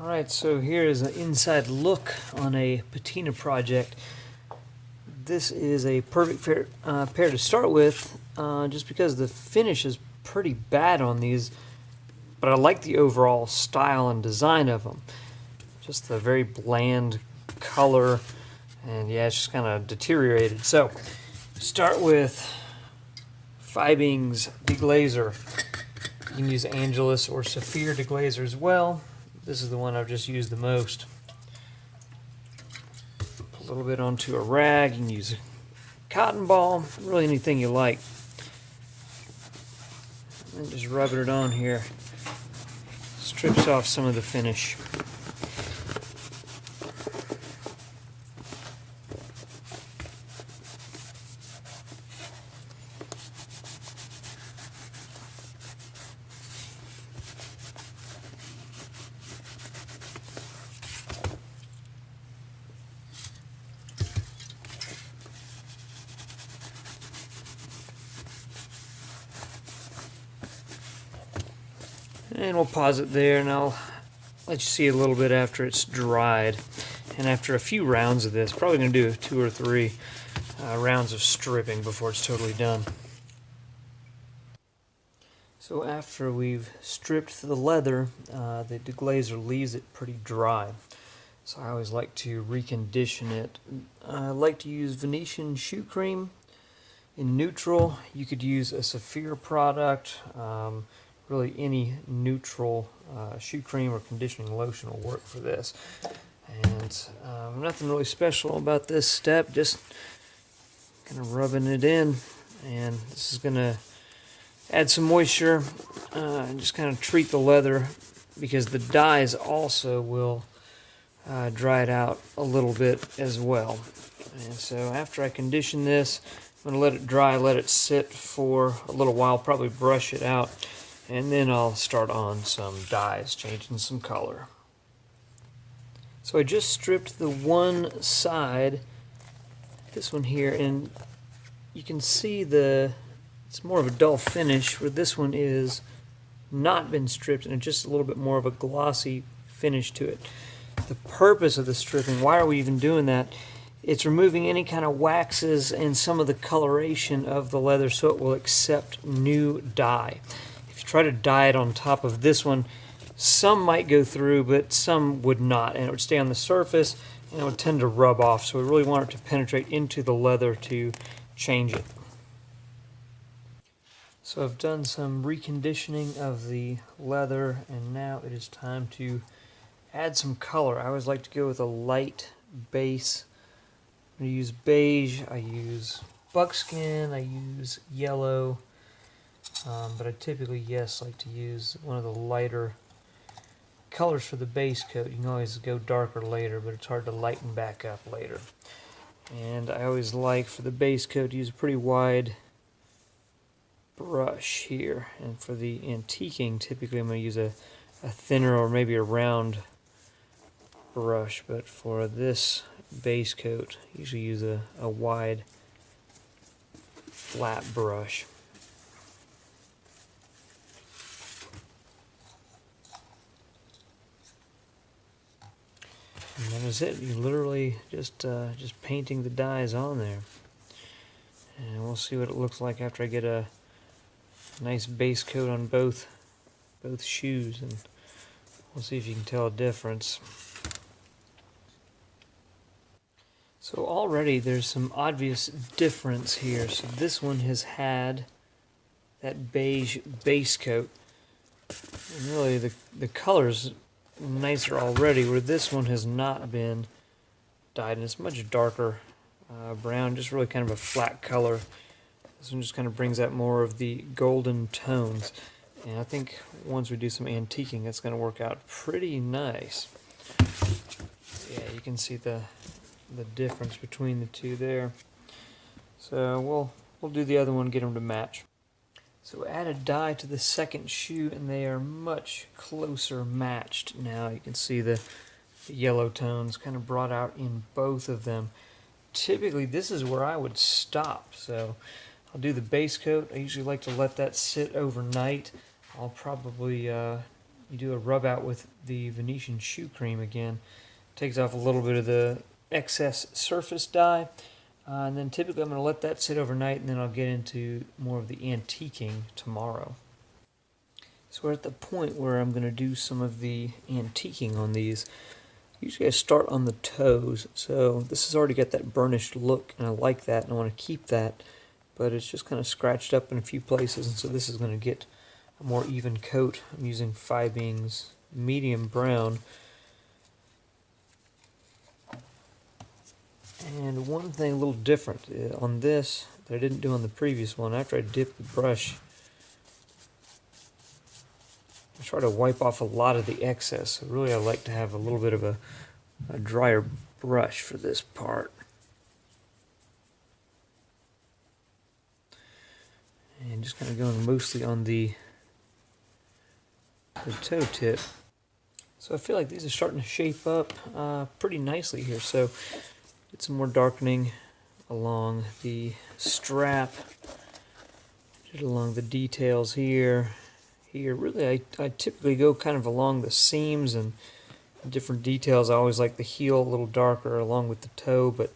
Alright, so here is an inside look on a patina project. This is a perfect pair to start with, just because the finish is pretty bad on these, but I like the overall style and design of them. Just the very bland color, and yeah, it's just kind of deteriorated. So, start with Fiebing's Deglazer. You can use Angelus or Saphir Deglazer as well. This is the one I've just used the most. Put a little bit onto a rag. You can use a cotton ball, really anything you like. And just rubbing it on here. Strips off some of the finish. And we'll pause it there, and I'll let you see a little bit after it's dried. And after a few rounds of this, probably going to do 2 or 3 rounds of stripping before it's totally done. So after we've stripped the leather, the deglazer leaves it pretty dry. So I always like to recondition it. I like to use Venetian shoe cream in neutral. You could use a Saphir product. Really any neutral shoe cream or conditioning lotion will work for this. And nothing really special about this step, just kind of rubbing it in. And this is going to add some moisture and just kind of treat the leather, because the dyes also will dry it out a little bit as well. And so after I condition this, I'm going to let it dry, let it sit for a little while, probably brush it out. And then I'll start on some dyes, changing some color. So I just stripped the one side, this one here, and you can see it's more of a dull finish, where this one is not been stripped and it's just a little bit more of a glossy finish to it. The purpose of the stripping, why are we even doing that? It's removing any kind of waxes and some of the coloration of the leather so it will accept new dye. Try to dye it on top of this one. Some might go through, but some would not, and it would stay on the surface and it would tend to rub off. So we really want it to penetrate into the leather to change it. So I've done some reconditioning of the leather, and now it is time to add some color. I always like to go with a light base. I'm going to use beige, I use buckskin, I use yellow. But I typically, like to use one of the lighter colors for the base coat. You can always go darker later, but it's hard to lighten back up later. And I always like, for the base coat, to use a pretty wide brush here. And for the antiquing, typically I'm going to use a thinner or maybe a round brush. But for this base coat, I usually use a wide, flat brush. And that is it. You literally just painting the dyes on there. And we'll see what it looks like after I get a nice base coat on both shoes, and we'll see if you can tell a difference. So already there's some obvious difference here. So this one has had that beige base coat, and really the color's nicer already, where this one has not been dyed, and it's much darker brown, just really kind of a flat color. This one just kind of brings out more of the golden tones, and I think once we do some antiquing, it's going to work out pretty nice. Yeah, you can see the difference between the two there. So we'll do the other one, get them to match. So add a dye to the second shoe, and they are much closer matched now. You can see the yellow tones kind of brought out in both of them. Typically this is where I would stop. So I'll do the base coat. I usually like to let that sit overnight. I'll probably you do a rub out with the Venetian shoe cream again. Takes off a little bit of the excess surface dye. And then typically I'm going to let that sit overnight, and then I'll get into more of the antiquing tomorrow. So we're at the point where I'm going to do some of the antiquing on these. Usually I start on the toes, so this has already got that burnished look, and I like that, and I want to keep that, but it's just kind of scratched up in a few places, and so this is going to get a more even coat. I'm using Fiebing's medium brown. And one thing a little different on this that I didn't do on the previous one, after I dip the brush, I try to wipe off a lot of the excess. So really I like to have a little bit of a drier brush for this part. And just kind of going mostly on the toe tip. So I feel like these are starting to shape up pretty nicely here. So get some more darkening along the strap, just along the details here. Really, I typically go kind of along the seams and different details. I always like the heel a little darker along with the toe, but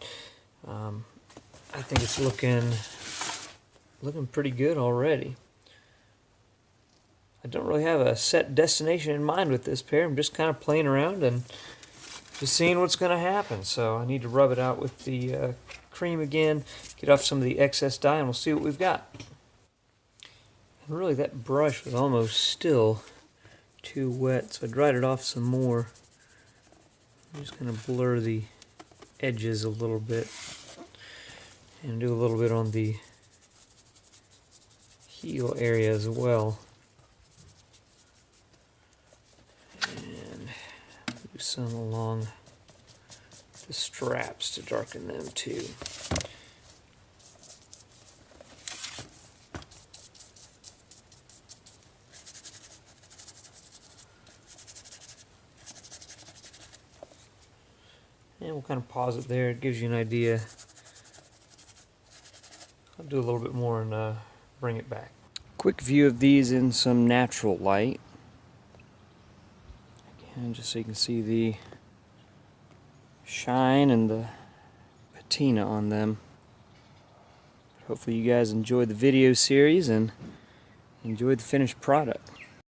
I think it's looking pretty good already. I don't really have a set destination in mind with this pair. I'm just kind of playing around and just seeing what's going to happen. So I need to rub it out with the cream again, get off some of the excess dye, and we'll see what we've got. And really that brush was almost still too wet, so I dried it off some more. I'm just going to blur the edges a little bit and do a little bit on the heel area as well. And do some along the straps to darken them too. And we'll kind of pause it there. It gives you an idea. I'll do a little bit more and bring it back. Quick view of these in some natural light. Again, just so you can see the shine and the patina on them. Hopefully you guys enjoyed the video series and enjoyed the finished product.